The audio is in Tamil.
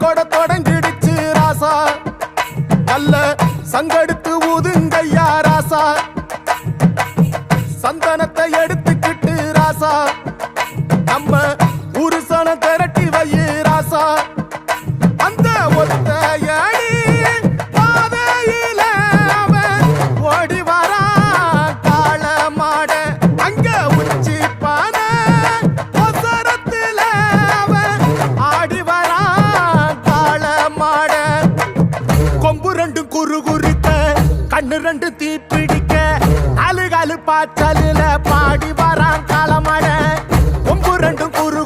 போட தொடங்கிடுச்சு ராசா நல்ல சங்கெடுத்து ஊதுங்கய்யா ராசா சந்தனத்தை எடுத்துக்கிட்டு ராசா நம்ம உருசன திரட்டி வையே ராசா அந்த ஒத்தையடி பாதையில அவன் ஓடி வரான் காள மாட அங்க உச்சி பானை ஒசரத்துல அவன் ஆடி வரான் காள மாட கொம்பு ரெண்டு குறு குறுக்க கண்ணு ரெண்டு தீப்பிடிக்க அழுகாலு பாச்சலில பாடி வரான் காள மாட கொம்பு ரெண்டு குறு